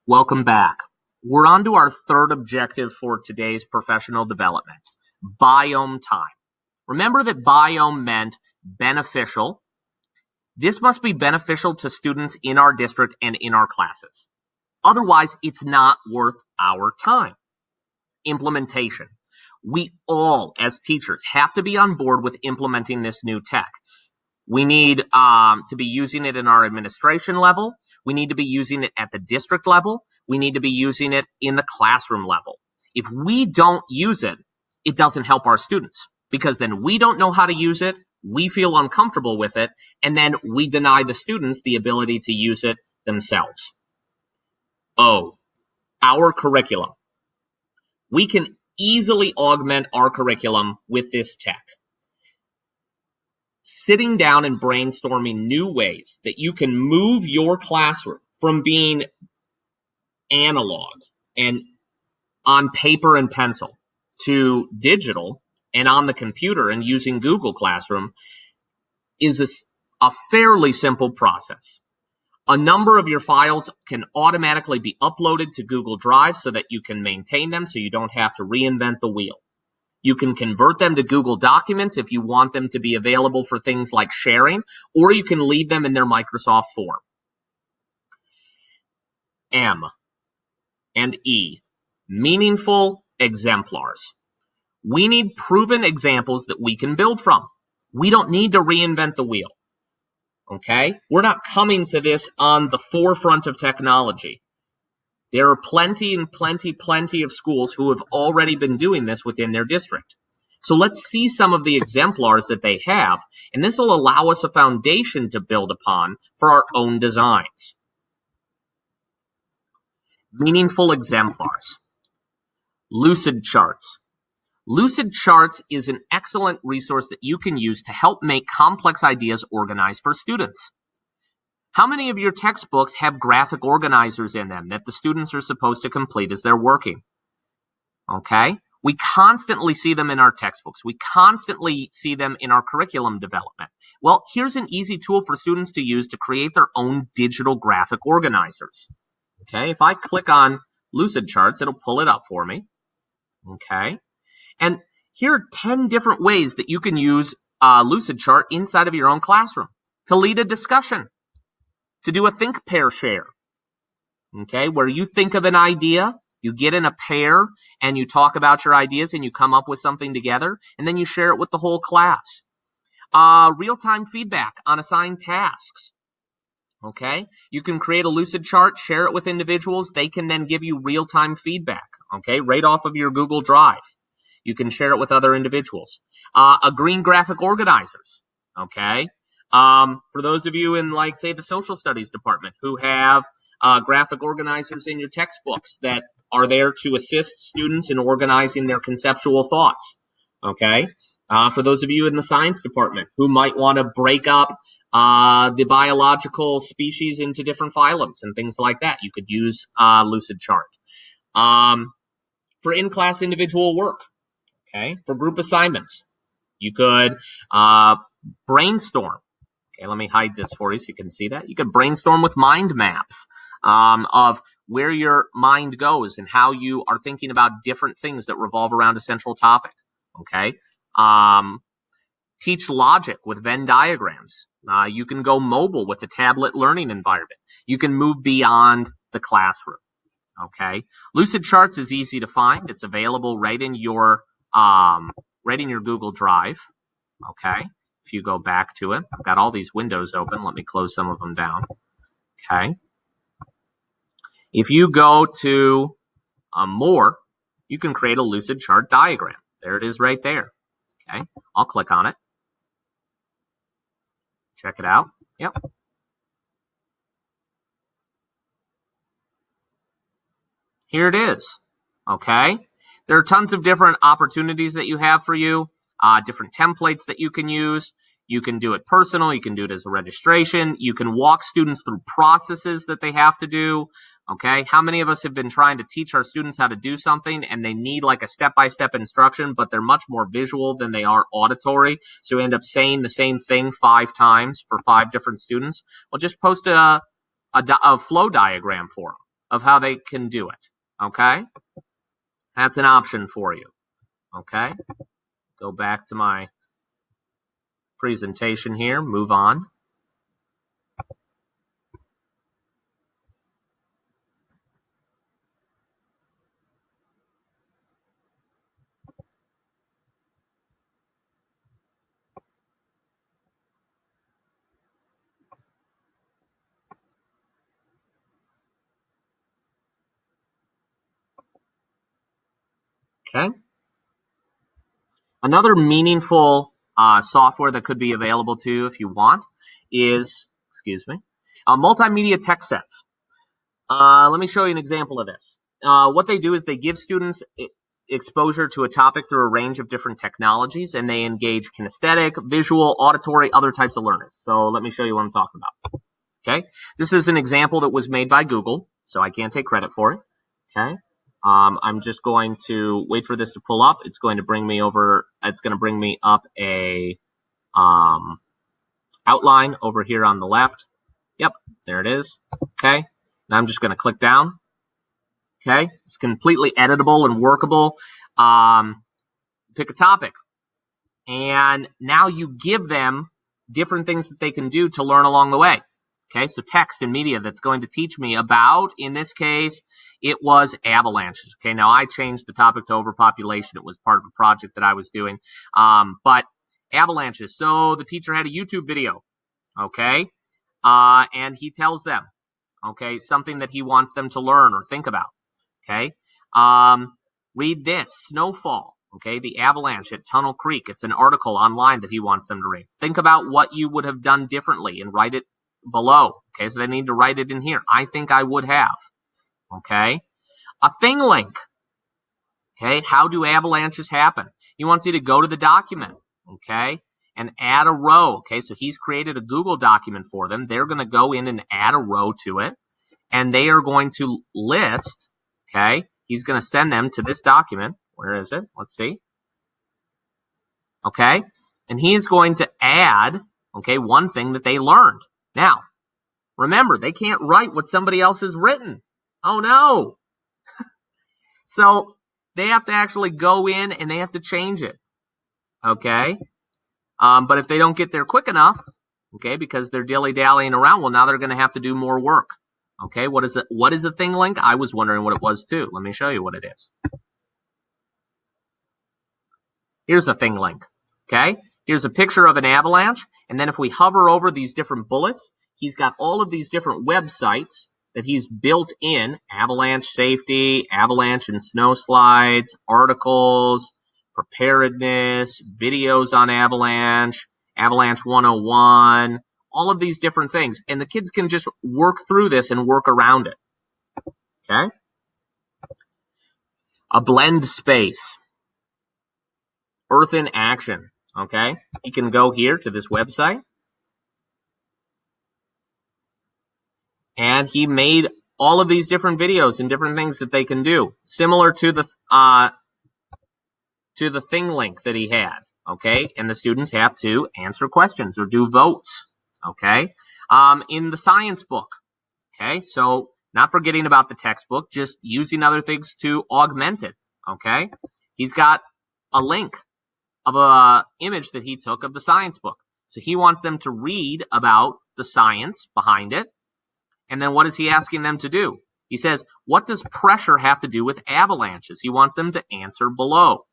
Welcome back. We're on to our third objective for today's professional development, BIOME time. Remember that BIOME meant beneficial. This must be beneficial to students in our district and in our classes. Otherwise, it's not worth our time. Implementation. We all, as teachers, have to be on board with implementing this new tech. We need to be using it in our administration level. We need to be using it at the district level. We need to be using it in the classroom level. If we don't use it, it doesn't help our students because then we don't know how to use it, we feel uncomfortable with it, and then we deny the students the ability to use it themselves. Oh, our curriculum. We can easily augment our curriculum with this tech. Sitting down and brainstorming new ways that you can move your classroom from being analog and on paper and pencil to digital and on the computer and using Google Classroom is a fairly simple process. A number of your files can automatically be uploaded to Google Drive so that you can maintain them so you don't have to reinvent the wheel. You can convert them to Google Documents if you want them to be available for things like sharing, or you can leave them in their Microsoft form. M and E, meaningful exemplars. We need proven examples that we can build from. We don't need to reinvent the wheel. Okay? We're not coming to this on the forefront of technology. There are plenty of schools who have already been doing this within their district. So let's see some of the exemplars that they have, and this will allow us a foundation to build upon for our own designs. Meaningful exemplars. Lucid charts. Lucid charts is an excellent resource that you can use to help make complex ideas organized for students. How many of your textbooks have graphic organizers in them that the students are supposed to complete as they're working? Okay? We constantly see them in our textbooks. We constantly see them in our curriculum development. Well, here's an easy tool for students to use to create their own digital graphic organizers. Okay? If I click on Lucid Charts, it'll pull it up for me. Okay? And here are 10 different ways that you can use Lucid Chart inside of your own classroom to lead a discussion, to do a think, pair, share, okay, where you think of an idea, you get in a pair, and you talk about your ideas, and you come up with something together, and then you share it with the whole class. Real-time feedback on assigned tasks, okay? You can create a Lucid Chart, share it with individuals. They can then give you real-time feedback, okay, right off of your Google Drive. You can share it with other individuals. A green graphic organizers, okay? For those of you in, like, say, the social studies department who have graphic organizers in your textbooks that are there to assist students in organizing their conceptual thoughts, okay? For those of you in the science department who might want to break up the biological species into different phylums and things like that, you could use Lucid Chart. For in-class individual work, okay? For group assignments, you could brainstorm. Okay, let me hide this for you so you can see that. You could brainstorm with mind maps of where your mind goes and how you are thinking about different things that revolve around a central topic. Okay, teach logic with Venn diagrams. You can go mobile with a tablet learning environment. You can move beyond the classroom. Okay, Lucid Charts is easy to find. It's available right in your Google Drive. Okay. If you go back to it, I've got all these windows open. Let me close some of them down. Okay. If you go to more, you can create a Lucid Chart diagram. There it is right there. Okay. I'll click on it. Check it out. Yep. Here it is. Okay. There are tons of different opportunities that you have for you. Different templates that you can use. You can do it personal. You can do it as a registration. You can walk students through processes that they have to do. Okay, how many of us have been trying to teach our students how to do something and they need like a step-by-step instruction, but they're much more visual than they are auditory, so you end up saying the same thing 5 times for 5 different students? Well, just post a flow diagram for them of how they can do it. Okay? That's an option for you. Okay? Go back to my presentation here. Move on. Okay? Another meaningful software that could be available to you if you want is, multimedia tech sets. Let me show you an example of this. What they do is they give students exposure to a topic through a range of different technologies, and they engage kinesthetic, visual, auditory, other types of learners. So let me show you what I'm talking about. Okay, this is an example that was made by Google, so I can't take credit for it. Okay, I'm just going to wait for this to pull up. It's going to bring me over. It's going to bring me up a outline over here on the left. Yep, there it is. Okay, now I'm just going to click down. Okay, it's completely editable and workable. Pick a topic, and now you give them different things that they can do to learn along the way. Okay, so text and media that's going to teach me about, in this case, it was avalanches. Okay, now I changed the topic to overpopulation. It was part of a project that I was doing. But avalanches. So the teacher had a YouTube video. Okay, and he tells them, okay, something that he wants them to learn or think about. Okay, read this, snowfall. Okay, the avalanche at Tunnel Creek. It's an article online that he wants them to read. Think about what you would have done differently and write it below. Okay, so they need to write it in here. I think I would have. Okay, a thing link. Okay, how do avalanches happen? He wants you to go to the document. Okay, and add a row. Okay, so he's created a Google document for them. They're going to go in and add a row to it, and they are going to list. Okay, he's going to send them to this document. Where is it? Let's see. Okay, and he is going to add, okay, one thing that they learned. Now, remember, they can't write what somebody else has written. Oh, no. So they have to actually go in and they have to change it. Okay, but if they don't get there quick enough, okay, because they're dilly-dallying around, well, now they're going to have to do more work. Okay, what is it? What is a thing link? I was wondering what it was too. Let me show you what it is. Here's a thing link. Okay, here's a picture of an avalanche, and then if we hover over these different bullets, he's got all of these different websites that he's built in: avalanche safety, avalanche and snow slides, articles, preparedness, videos on avalanche, avalanche 101, all of these different things. And the kids can just work through this and work around it. Okay, a blend space. Earth in action. Okay, he can go here to this website, and he made all of these different videos and different things that they can do, similar to the thing link that he had. Okay, and the students have to answer questions or do votes. Okay, in the science book. Okay, so not forgetting about the textbook, just using other things to augment it. Okay, he's got a link of an image that he took of the science book. So he wants them to read about the science behind it. And then what is he asking them to do? He says, what does pressure have to do with avalanches? He wants them to answer below.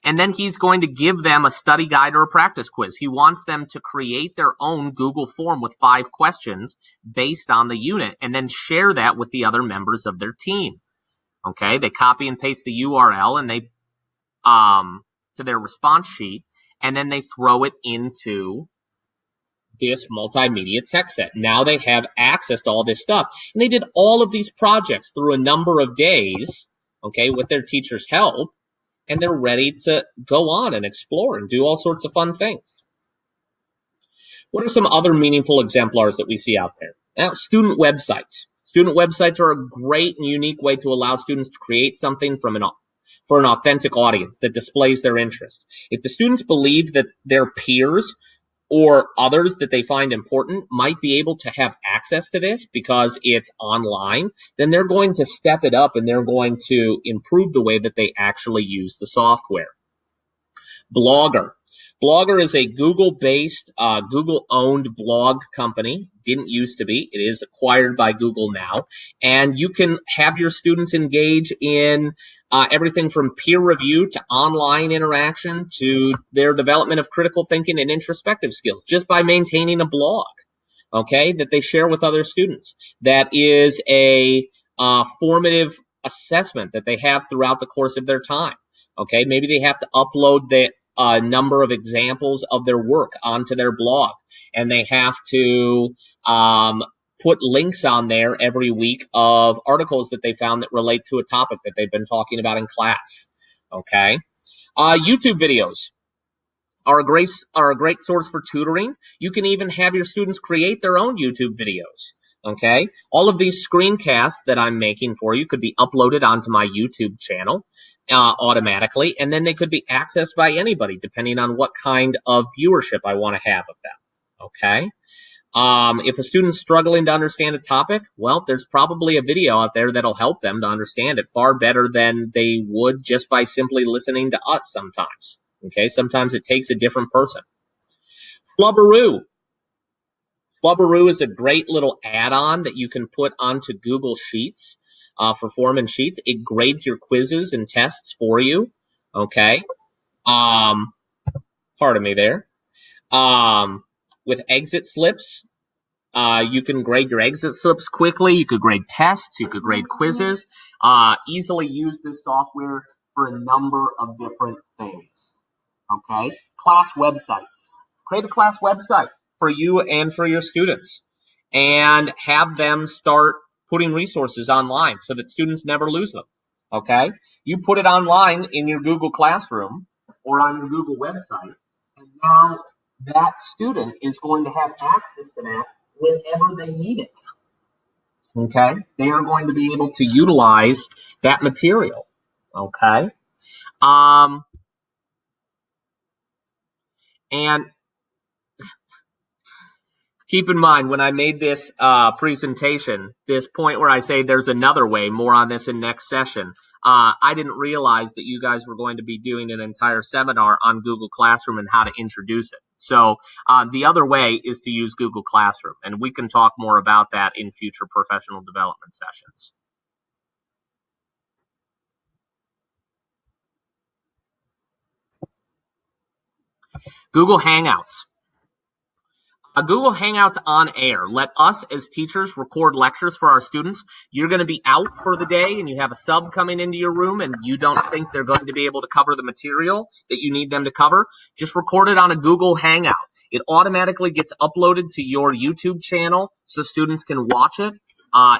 And then he's going to give them a study guide or a practice quiz. He wants them to create their own Google form with 5 questions based on the unit and then share that with the other members of their team. Okay, they copy and paste the URL and they to their response sheet, and then they throw it into this multimedia tech set. Now they have access to all this stuff. And they did all of these projects through a number of days, okay, with their teacher's help, and they're ready to go on and explore and do all sorts of fun things. What are some other meaningful exemplars that we see out there? Now, student websites. Student websites are a great and unique way to allow students to create something for an authentic audience that displays their interest. If the students believe that their peers or others that they find important might be able to have access to this because it's online, then they're going to step it up and they're going to improve the way that they actually use the software. Blogger. Blogger is a Google-based, Google-owned blog company. Didn't used to be. It is acquired by Google now. And you can have your students engage in everything from peer review to online interaction to their development of critical thinking and introspective skills just by maintaining a blog, okay, that they share with other students. That is a formative assessment that they have throughout the course of their time. Okay, maybe they have to upload the number of examples of their work onto their blog, and they have to put links on there every week of articles that they found that relate to a topic that they've been talking about in class. Okay, YouTube videos are a great source for tutoring. You can even have your students create their own YouTube videos. Okay, all of these screencasts that I'm making for you could be uploaded onto my YouTube channel automatically, and then they could be accessed by anybody depending on what kind of viewership I want to have of them. Okay. If a student's struggling to understand a topic, well, there's probably a video out there that'll help them to understand it far better than they would just by simply listening to us sometimes. Okay, sometimes it takes a different person. Flubberoo. Flubberoo is a great little add-on that you can put onto Google Sheets for Foreman Sheets. It grades your quizzes and tests for you. Okay. Pardon me there. With exit slips, you can grade your exit slips quickly. You could grade tests. You could grade quizzes. Easily use this software for a number of different things. Okay? Class websites. Create a class website for you and for your students, and have them start putting resources online so that students never lose them. Okay? You put it online in your Google Classroom or on your Google website, and now that student is going to have access to that whenever they need it. Okay? They are going to be able to utilize that material. Okay? And keep in mind, when I made this presentation, this point where I say there's another way, more on this in next session, I didn't realize that you guys were going to be doing an entire seminar on Google Classroom and how to introduce it. So the other way is to use Google Classroom, and we can talk more about that in future professional development sessions. Google Hangouts. Google Hangouts on air. Let us as teachers record lectures for our students. You're going to be out for the day and you have a sub coming into your room and you don't think they're going to be able to cover the material that you need them to cover. Just record it on a Google Hangout. It automatically gets uploaded to your YouTube channel so students can watch it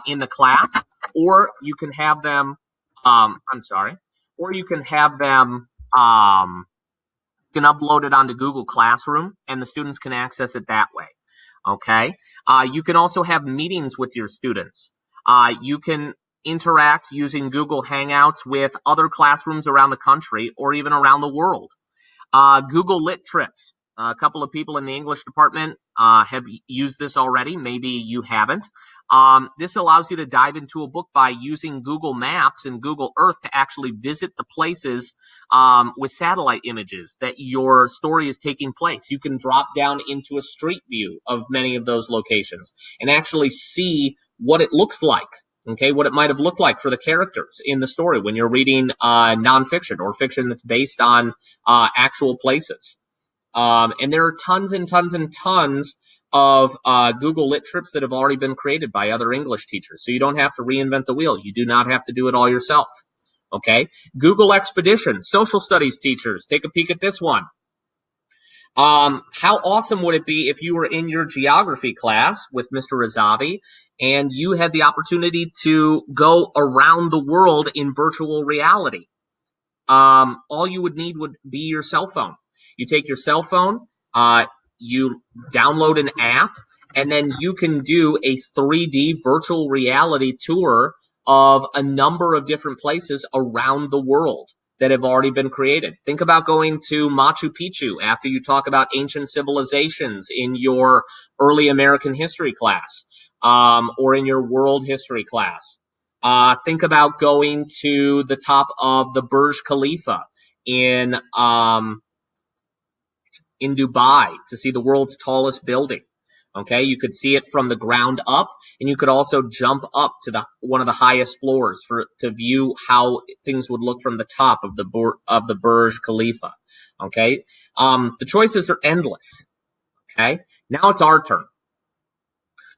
in the class, or you can have them, or you can have them, you can upload it onto Google Classroom, and the students can access it that way. Okay. You can also have meetings with your students. You can interact using Google Hangouts with other classrooms around the country or even around the world. Google Lit Trips. A couple of people in the English department have used this already. Maybe you haven't. This allows you to dive into a book by using Google Maps and Google Earth to actually visit the places with satellite images that your story is taking place. You can drop down into a street view of many of those locations and actually see what it looks like. Okay, what it might have looked like for the characters in the story when you're reading nonfiction or fiction that's based on actual places. And there are tons and tons and tons of Google Lit Trips that have already been created by other English teachers. So you don't have to reinvent the wheel. You do not have to do it all yourself. Okay. Google Expedition, social studies teachers. Take a peek at this one. How awesome would it be if you were in your geography class with Mr. Razavi and you had the opportunity to go around the world in virtual reality? All you would need would be your cell phone. You take your cell phone, you download an app, and then you can do a 3D virtual reality tour of a number of different places around the world. that have already been created. Think about going to Machu Picchu after you talk about ancient civilizations in your early American history class, or in your world history class. Think about going to the top of the Burj Khalifa in Dubai to see the world's tallest building. Okay, you could see it from the ground up, and you could also jump up to one of the highest floors to view how things would look from the top of the Burj Khalifa. Okay, the choices are endless. Okay, now it's our turn.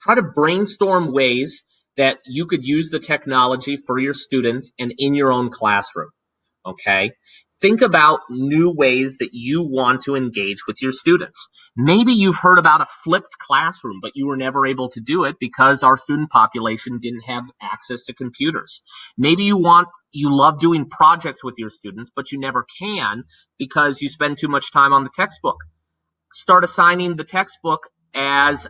Try to brainstorm ways that you could use the technology for your students and in your own classroom. Okay, think about new ways that you want to engage with your students. Maybe you've heard about a flipped classroom, but you were never able to do it because our student population didn't have access to computers. Maybe you love doing projects with your students, but you never can because you spend too much time on the textbook. Start assigning the textbook as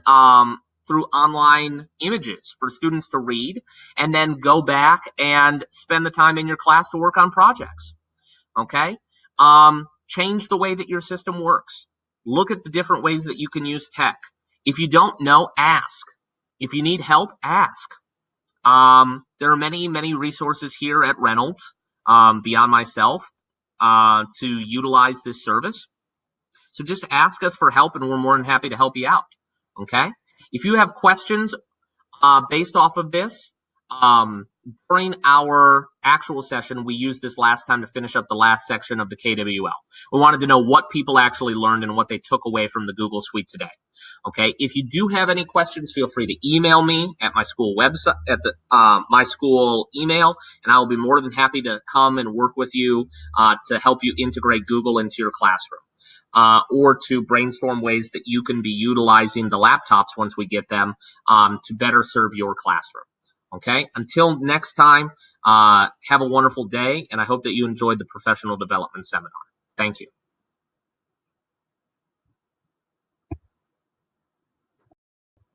through online images for students to read, and then go back and spend the time in your class to work on projects. Okay? Change the way that your system works. Look at the different ways that you can use tech. If you don't know, ask. If you need help, ask. There are many, many resources here at Reynolds, beyond myself, to utilize this service. So just ask us for help, and we're more than happy to help you out. Okay? If you have questions based off of this, during our actual session, we used this last time to finish up the last section of the KWL. We wanted to know what people actually learned and what they took away from the Google Suite today. Okay, if you do have any questions, feel free to email me at my school website, at my school email, and I will be more than happy to come and work with you to help you integrate Google into your classroom. Or to brainstorm ways that you can be utilizing the laptops once we get them to better serve your classroom. Okay, until next time, have a wonderful day, and I hope that you enjoyed the professional development seminar. Thank you.